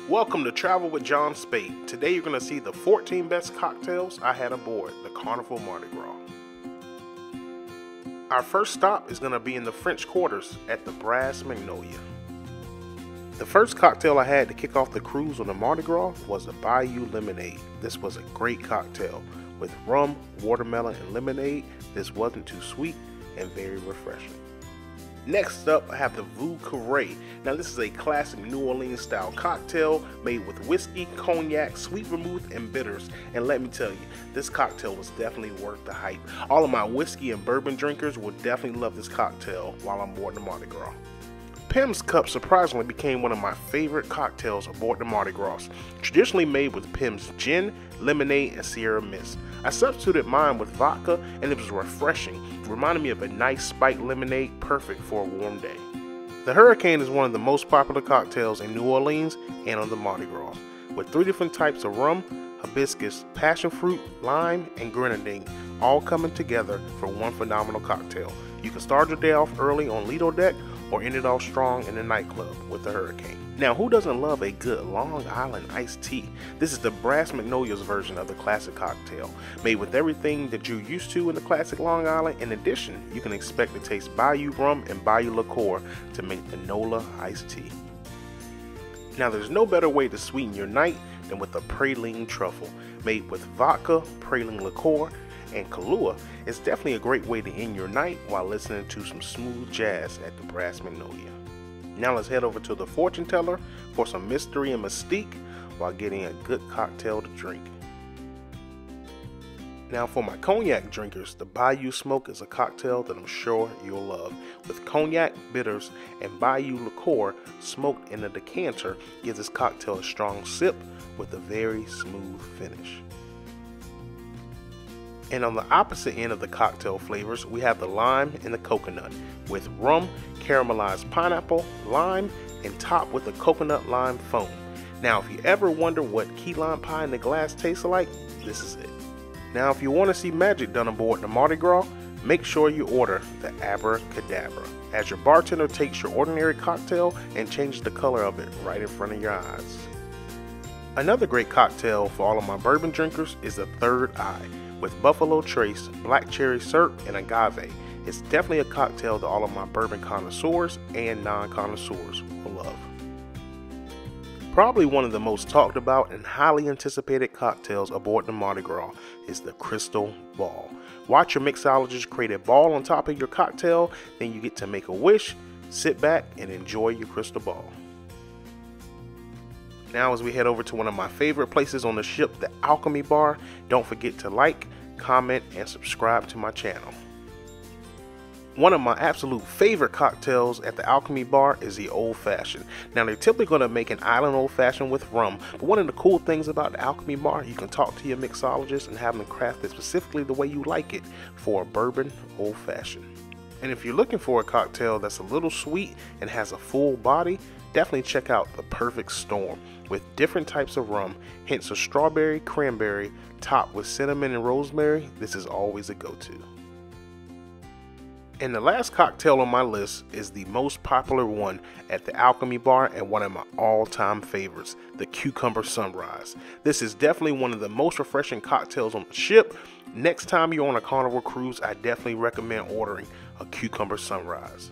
Welcome to Travel with John Spade. Today you're going to see the 14 best cocktails I had aboard the Carnival Mardi Gras. Our first stop is going to be in the French Quarters at the Brass Magnolia. The first cocktail I had to kick off the cruise on the Mardi Gras was a Bayou Lemonade. This was a great cocktail with rum, watermelon, and lemonade. This wasn't too sweet and very refreshing. Next up, I have the Vieux Carre. Now this is a classic New Orleans style cocktail made with whiskey, cognac, sweet vermouth, and bitters. And let me tell you, this cocktail was definitely worth the hype. All of my whiskey and bourbon drinkers will definitely love this cocktail while I'm aboard the Mardi Gras. Pimm's Cup surprisingly became one of my favorite cocktails aboard the Mardi Gras, traditionally made with Pimm's gin, lemonade, and Sierra Mist. I substituted mine with vodka and it was refreshing. It reminded me of a nice spiked lemonade, perfect for a warm day. The Hurricane is one of the most popular cocktails in New Orleans and on the Mardi Gras, with 3 different types of rum, hibiscus, passion fruit, lime, and grenadine, all coming together for one phenomenal cocktail. You can start your day off early on Lido Deck or end it off strong in the nightclub with the Hurricane. Now, who doesn't love a good Long Island iced tea? This is the Brass Magnolia's version of the classic cocktail, made with everything that you're used to in the classic Long Island. In addition, you can expect to taste Bayou rum and Bayou liqueur to make the Nola Iced Tea. Now, there's no better way to sweeten your night than with a Praline Truffle, made with vodka, praline liqueur, and Kahlua. It's definitely a great way to end your night while listening to some smooth jazz at the Brass Magnolia. Now let's head over to the fortune teller for some mystery and mystique while getting a good cocktail to drink. Now for my cognac drinkers, the Bayou Smoke is a cocktail that I'm sure you'll love. With cognac, bitters, and Bayou liqueur smoked in a decanter gives this cocktail a strong sip with a very smooth finish. And on the opposite end of the cocktail flavors, we have the lime and the coconut, with rum, caramelized pineapple, lime, and topped with a coconut lime foam. Now, if you ever wonder what key lime pie in the glass tastes like, this is it. Now, if you want to see magic done aboard the Mardi Gras, make sure you order the ABRACADABRA, as your bartender takes your ordinary cocktail and changes the color of it right in front of your eyes. Another great cocktail for all of my bourbon drinkers is the Third Eye, with Buffalo Trace, Black Cherry Syrup, and Agave. It's definitely a cocktail that all of my bourbon connoisseurs and non-connoisseurs will love. Probably one of the most talked about and highly anticipated cocktails aboard the Mardi Gras is the Crystal Ball. Watch your mixologist create a ball on top of your cocktail, then you get to make a wish, sit back, and enjoy your crystal ball. Now as we head over to one of my favorite places on the ship, the Alchemy Bar, don't forget to like, comment, and subscribe to my channel. One of my absolute favorite cocktails at the Alchemy Bar is the Old Fashion. Now they're typically going to make an island Old Fashion with rum, but one of the cool things about the Alchemy Bar, you can talk to your mixologist and have them craft it specifically the way you like it for a bourbon Old Fashion. And if you're looking for a cocktail that's a little sweet and has a full body, definitely check out the Perfect Storm with different types of rum, hints of strawberry, cranberry, topped with cinnamon and rosemary. This is always a go-to. And the last cocktail on my list is the most popular one at the Alchemy Bar and one of my all-time favorites, the Cucumber Sunrise. This is definitely one of the most refreshing cocktails on the ship. Next time you're on a Carnival cruise, I definitely recommend ordering a Cucumber Sunrise.